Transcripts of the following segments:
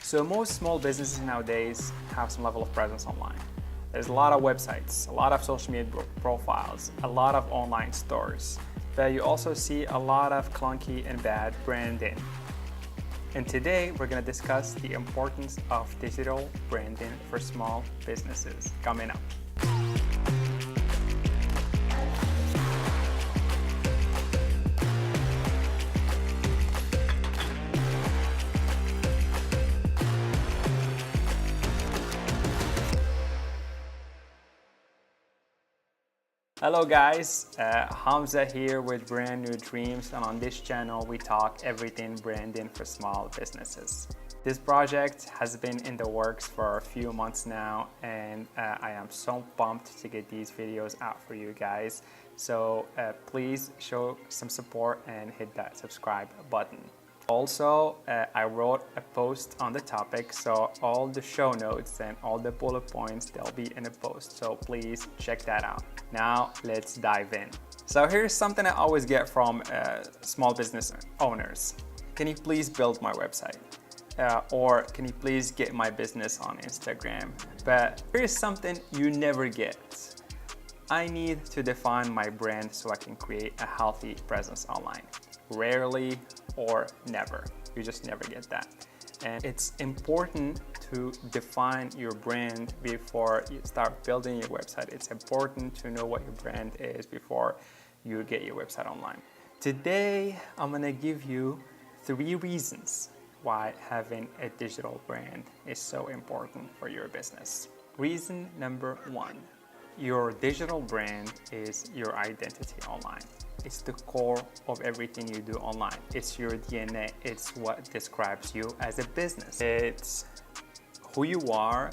So most small businesses nowadays have some level of presence online. There's a lot of websites, a lot of social media profiles, a lot of online stores, but you also see a lot of clunky and bad branding. And today we're going to discuss the importance of digital branding for small businesses coming up. Hello guys, Hamza here with Brand New Dreams, and on this channel we talk everything branding for small businesses. This project has been in the works for a few months now, and I am so pumped to get these videos out for you guys. So please show some support and hit that subscribe button. Also, I wrote a post on the topic, so all the show notes and all the bullet points, they'll be in a post, so please check that out. Now let's dive in. So here's something I always get from small business owners. Can you please build my website? Or can you please get my business on Instagram? But here's something you never get. I need to define my brand so I can create a healthy presence online. Rarely or never. You just never get that. And it's important to define your brand before you start building your website. It's important to know what your brand is before you get your website online. Today, I'm gonna give you 3 reasons why having a digital brand is so important for your business. Reason number 1, your digital brand is your identity online. It's the core of everything you do online. It's your DNA. It's what describes you as a business. It's who you are.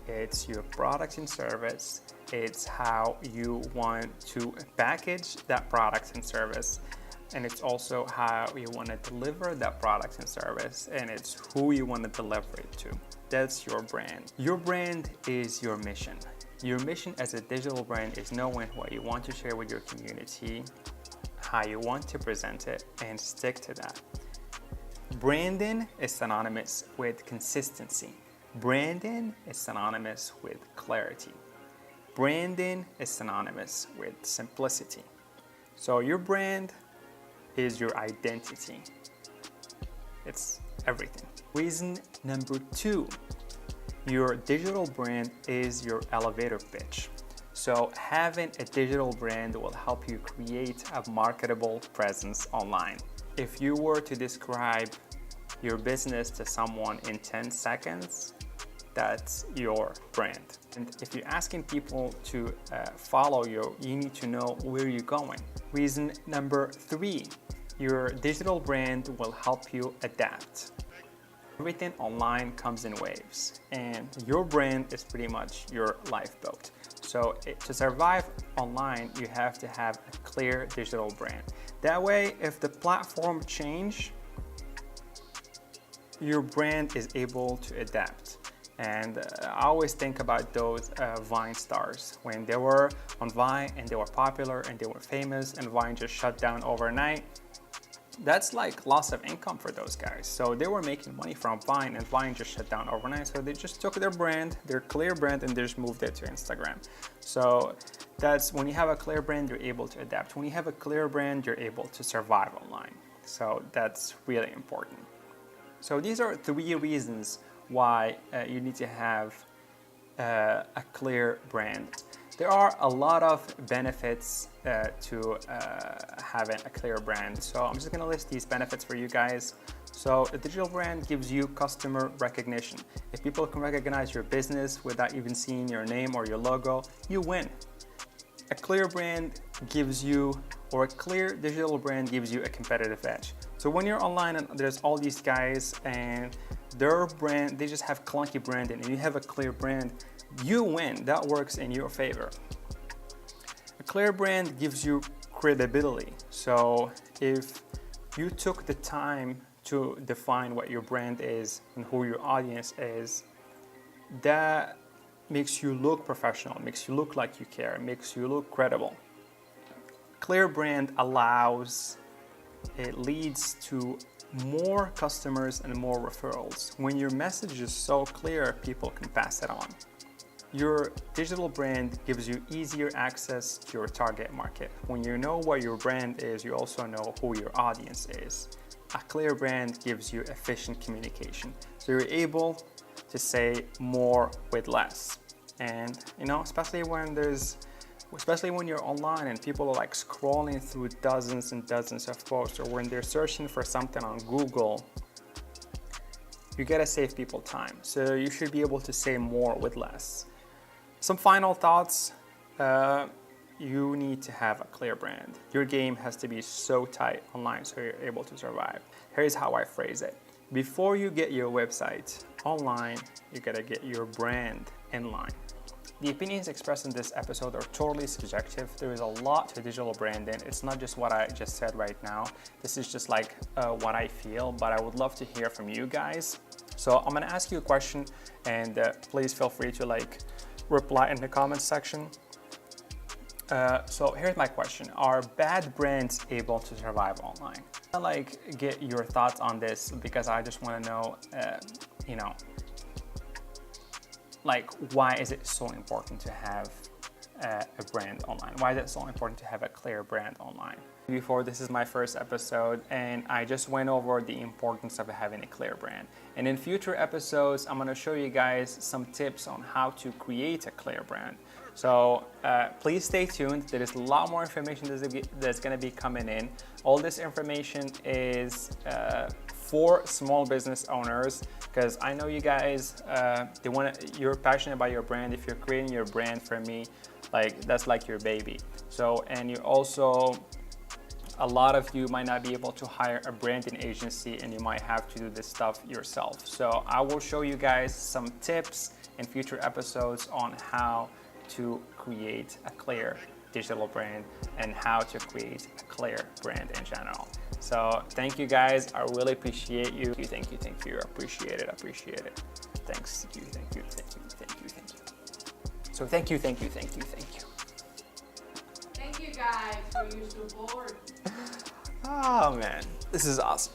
It's your product and service. It's how you want to package that product and service. And it's also how you want to deliver that product and service. And it's who you want to deliver it to. That's your brand. Your brand is your mission. Your mission as a digital brand is knowing what you want to share with your community, how you want to present it, and stick to that. Branding is synonymous with consistency. Branding is synonymous with clarity. Branding is synonymous with simplicity. So your brand is your identity. It's everything. Reason number 2, your digital brand is your elevator pitch. So having a digital brand will help you create a marketable presence online. If you were to describe your business to someone in 10 seconds, that's your brand. And if you're asking people to follow you, you need to know where you're going. Reason number 3, your digital brand will help you adapt. Everything online comes in waves, and your brand is pretty much your lifeboat. So to survive online, you have to have a clear digital brand. That way, if the platform change, your brand is able to adapt. And I always think about those Vine stars when they were on Vine and they were popular and they were famous, and Vine just shut down overnight. That's like loss of income for those guys. So they were making money from Vine, and Vine just shut down overnight. So they just took their brand, their clear brand, and they just moved it to Instagram. So that's when you have a clear brand, you're able to adapt. When you have a clear brand, you're able to survive online. So that's really important. So these are 3 reasons why you need to have a clear brand. There are a lot of benefits to having a clear brand. So I'm just gonna list these benefits for you guys. So a digital brand gives you customer recognition. If people can recognize your business without even seeing your name or your logo, you win. A clear brand gives you, or a clear digital brand gives you a competitive edge. So when you're online and there's all these guys and their brand, they just have clunky branding, and you have a clear brand, you win. That works in your favor. A clear brand gives you credibility. So if you took the time to define what your brand is and who your audience is, that makes you look professional, makes you look like you care, makes you look credible. Clear brand allows, it leads to more customers and more referrals. When your message is so clear, people can pass it on. Your digital brand gives you easier access to your target market. When you know what your brand is, you also know who your audience is. A clear brand gives you efficient communication. So you're able to say more with less. And especially when you're online and people are like scrolling through dozens and dozens of posts, or when they're searching for something on Google, you gotta save people time. So you should be able to say more with less. Some final thoughts. You need to have a clear brand. Your game has to be so tight online so you're able to survive. Here's how I phrase it. Before you get your website online, you gotta get your brand in line. The opinions expressed in this episode are totally subjective. There is a lot to digital branding. It's not just what I just said right now. This is just like what I feel, but I would love to hear from you guys. So I'm gonna ask you a question, and please feel free to reply in the comments section. So here's my question. Are bad brands able to survive online? Get your thoughts on this, because I just want to know, why is it so important to have a brand online? Why is it so important to have a clear brand online? Before, this is my first episode, and I just went over the importance of having a clear brand. And in future episodes, I'm going to show you guys some tips on how to create a clear brand. So please stay tuned. There is a lot more information that's going to be coming in. All this information is for small business owners, because I know you guys, you're passionate about your brand. If you're creating your brand, for me, that's like your baby. So, and you also, a lot of you might not be able to hire a branding agency, and you might have to do this stuff yourself. So I will show you guys some tips in future episodes on how to create a clear digital brand and how to create a clear brand in general. So thank you guys. I really appreciate you. Thank you. Appreciate it. Thanks. Thank you. So thank you. Thank you guys for your support. Oh man, this is awesome.